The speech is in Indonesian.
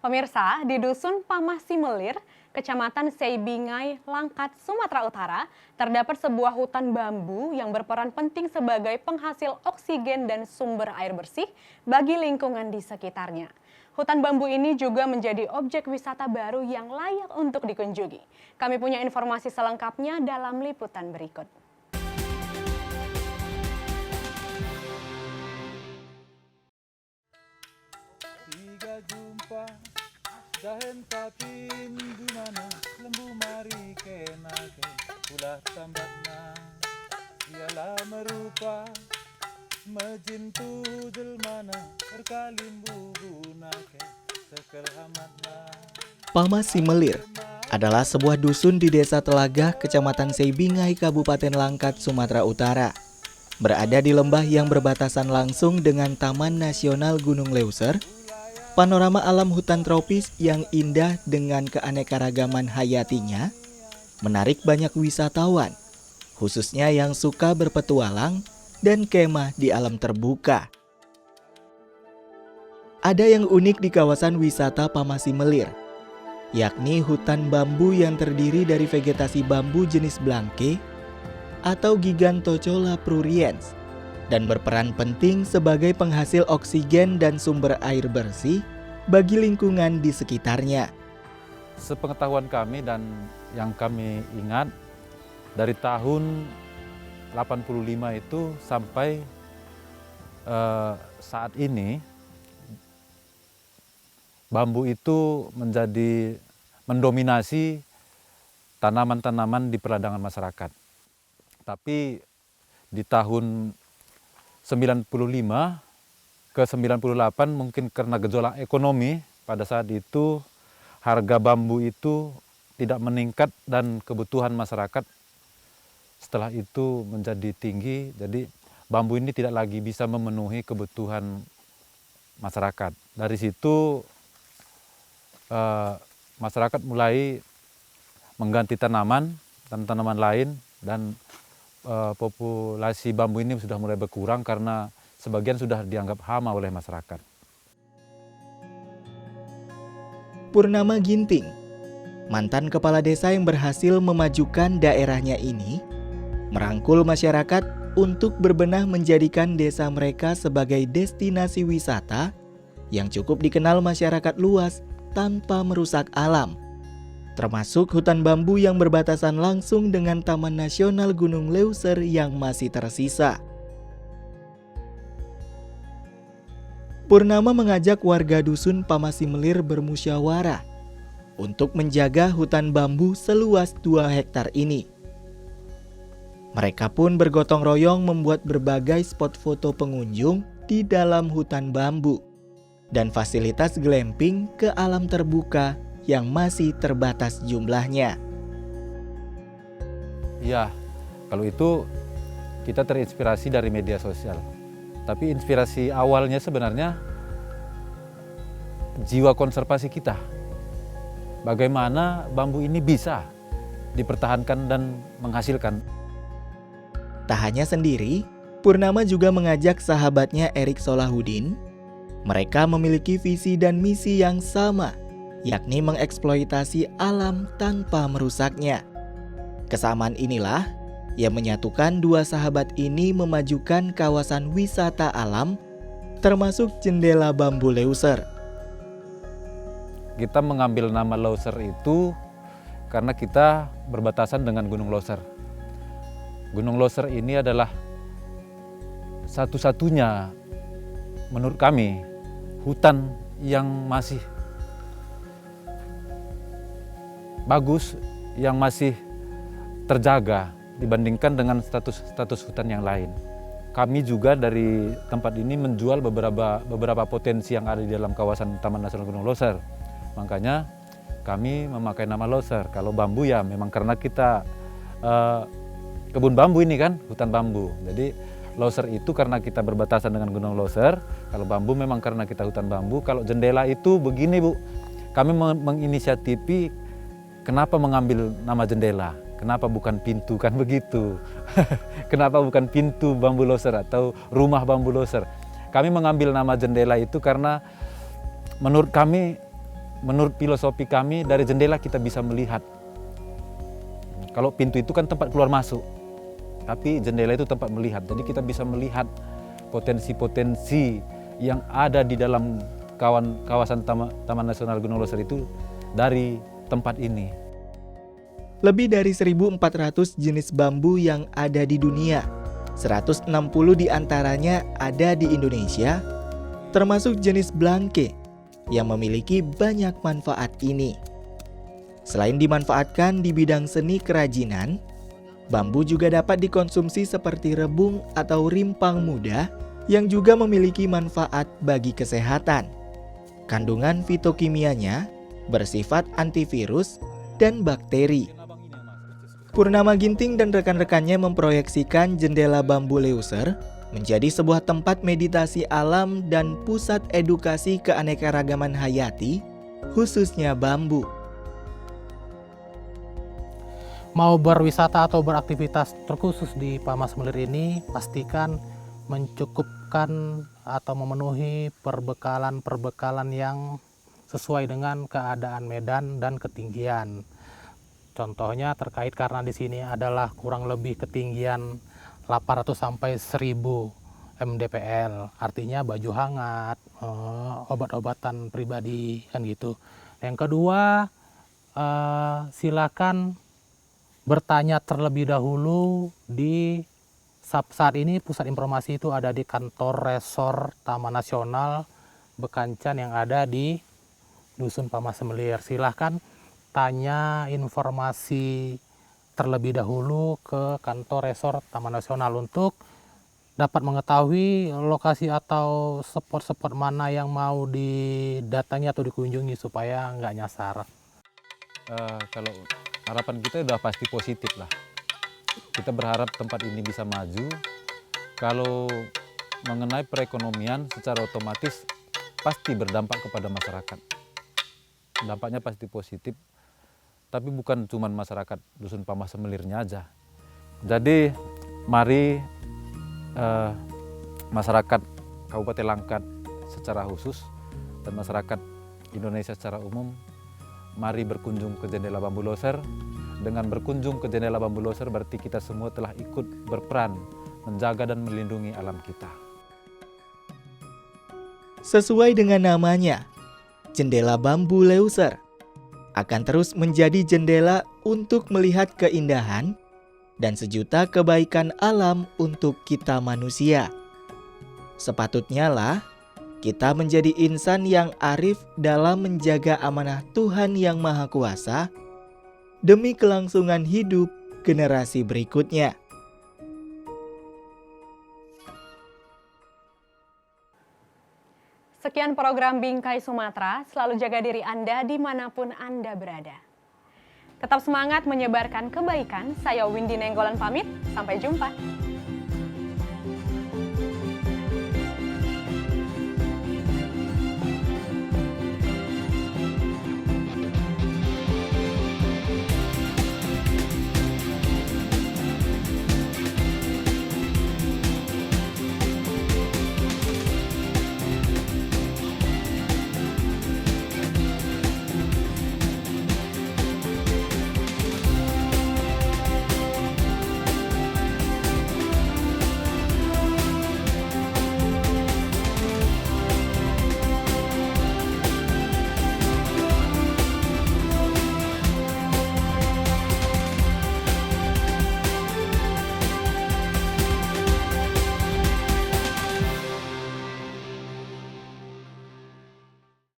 Pemirsa, di Dusun Pamasimelir, Kecamatan Seibingai, Langkat, Sumatera Utara, terdapat sebuah hutan bambu yang berperan penting sebagai penghasil oksigen dan sumber air bersih bagi lingkungan di sekitarnya. Hutan bambu ini juga menjadi objek wisata baru yang layak untuk dikunjungi. Kami punya informasi selengkapnya dalam liputan berikut. Tiga jumpa dahen tapin di mana lembu mari kenake ulah tambatna ialah merupa mejintu jelmana berkalimbu gunake sekelhamatna. Pamasimelir adalah sebuah dusun di Desa Telagah, Kecamatan Seibingai, Kabupaten Langkat, Sumatera Utara. Berada di lembah yang berbatasan langsung dengan Taman Nasional Gunung Leuser, panorama alam hutan tropis yang indah dengan keanekaragaman hayatinya menarik banyak wisatawan, khususnya yang suka berpetualang dan kemah di alam terbuka. Ada yang unik di kawasan wisata Pamasimelir, yakni hutan bambu yang terdiri dari vegetasi bambu jenis blangke atau Gigantocola pruriens dan berperan penting sebagai penghasil oksigen dan sumber air bersih bagi lingkungan di sekitarnya. Sepengetahuan kami dan yang kami ingat dari tahun 85 itu sampai saat ini bambu itu mendominasi tanaman-tanaman di perladangan masyarakat. Tapi di tahun 95 ke 98 mungkin karena gejolak ekonomi pada saat itu harga bambu itu tidak meningkat dan kebutuhan masyarakat setelah itu menjadi tinggi. Jadi bambu ini tidak lagi bisa memenuhi kebutuhan masyarakat. Dari situ masyarakat mulai mengganti tanaman dan tanaman lain dan populasi bambu ini sudah mulai berkurang karena sebagian sudah dianggap hama oleh masyarakat. Purnama Ginting, mantan kepala desa yang berhasil memajukan daerahnya ini, merangkul masyarakat untuk berbenah menjadikan desa mereka sebagai destinasi wisata yang cukup dikenal masyarakat luas tanpa merusak alam, termasuk hutan bambu yang berbatasan langsung dengan Taman Nasional Gunung Leuser yang masih tersisa. Purnama mengajak warga dusun Pamasimelir bermusyawarah untuk menjaga hutan bambu seluas 2 hektar ini. Mereka pun bergotong royong membuat berbagai spot foto pengunjung di dalam hutan bambu dan fasilitas glamping ke alam terbuka yang masih terbatas jumlahnya. Ya, kalau itu kita terinspirasi dari media sosial. Tapi inspirasi awalnya sebenarnya jiwa konservasi kita. Bagaimana bambu ini bisa dipertahankan dan menghasilkan. Tak hanya sendiri, Purnama juga mengajak sahabatnya Erik Solahuddin. Mereka memiliki visi dan misi yang sama, yakni mengeksploitasi alam tanpa merusaknya. Kesamaan inilah yang menyatukan dua sahabat ini memajukan kawasan wisata alam, termasuk Jendela Bambu Leuser. Kita mengambil nama Leuser itu karena kita berbatasan dengan Gunung Leuser. Gunung Leuser ini adalah satu-satunya menurut kami hutan yang masih bagus, yang masih terjaga dibandingkan dengan status hutan yang lain. Kami juga dari tempat ini menjual beberapa potensi yang ada di dalam kawasan Taman Nasional Gunung Leuser. Makanya kami memakai nama Leuser. Kalau bambu ya memang karena kita kebun bambu ini kan, hutan bambu. Jadi Leuser itu karena kita berbatasan dengan Gunung Leuser. Kalau bambu memang karena kita hutan bambu. Kalau jendela itu begini Bu, kami menginisiatifi kenapa mengambil nama jendela. Kenapa bukan pintu, kan begitu. Kenapa bukan pintu bambu Leuser atau rumah bambu Leuser. Kami mengambil nama jendela itu karena menurut kami menurut filosofi kami dari jendela kita bisa melihat. Kalau pintu itu kan tempat keluar masuk, tapi jendela itu tempat melihat. Jadi kita bisa melihat potensi-potensi yang ada di dalam kawasan Taman Nasional Gunung Leuser itu dari tempat ini. Lebih dari 1.400 jenis bambu yang ada di dunia, 160 diantaranya ada di Indonesia, termasuk jenis blangke yang memiliki banyak manfaat ini. Selain dimanfaatkan di bidang seni kerajinan, bambu juga dapat dikonsumsi seperti rebung atau rimpang muda yang juga memiliki manfaat bagi kesehatan. Kandungan fitokimianya bersifat antivirus dan bakteri. Purnama Ginting dan rekan-rekannya memproyeksikan jendela bambu Leuser menjadi sebuah tempat meditasi alam dan pusat edukasi keanekaragaman hayati, khususnya bambu. Mau berwisata atau beraktivitas terkhusus di Pamah Semelir ini, pastikan mencukupkan atau memenuhi perbekalan yang sesuai dengan keadaan medan dan ketinggian. Contohnya terkait karena di sini adalah kurang lebih ketinggian 800 sampai 1000 mdpl, artinya baju hangat, obat-obatan pribadi kan gitu. Yang kedua, silakan bertanya terlebih dahulu di saat ini pusat informasi itu ada di kantor Resor Taman Nasional Bekancan yang ada di Dusun Pamah Semelir. Silahkan tanya informasi terlebih dahulu ke kantor Resor Taman Nasional untuk dapat mengetahui lokasi atau spot-spot mana yang mau didatangi atau dikunjungi supaya nggak nyasar. Kalau harapan kita udah pasti positif lah. Kita berharap tempat ini bisa maju. Kalau mengenai perekonomian secara otomatis pasti berdampak kepada masyarakat. Dampaknya pasti positif. Tapi bukan cuma masyarakat Dusun Pamah Semelirnya aja. Jadi mari masyarakat Kabupaten Langkat secara khusus dan masyarakat Indonesia secara umum, mari berkunjung ke Jendela Bambu Leuser. Dengan berkunjung ke Jendela Bambu Leuser berarti kita semua telah ikut berperan menjaga dan melindungi alam kita. Sesuai dengan namanya, Jendela Bambu Leuser akan terus menjadi jendela untuk melihat keindahan dan sejuta kebaikan alam untuk kita manusia. Sepatutnya lah kita menjadi insan yang arif dalam menjaga amanah Tuhan Yang Maha Kuasa demi kelangsungan hidup generasi berikutnya. Sekian program Bingkai Sumatera, selalu jaga diri Anda dimanapun Anda berada. Tetap semangat menyebarkan kebaikan, saya Windy Nenggolan pamit, sampai jumpa.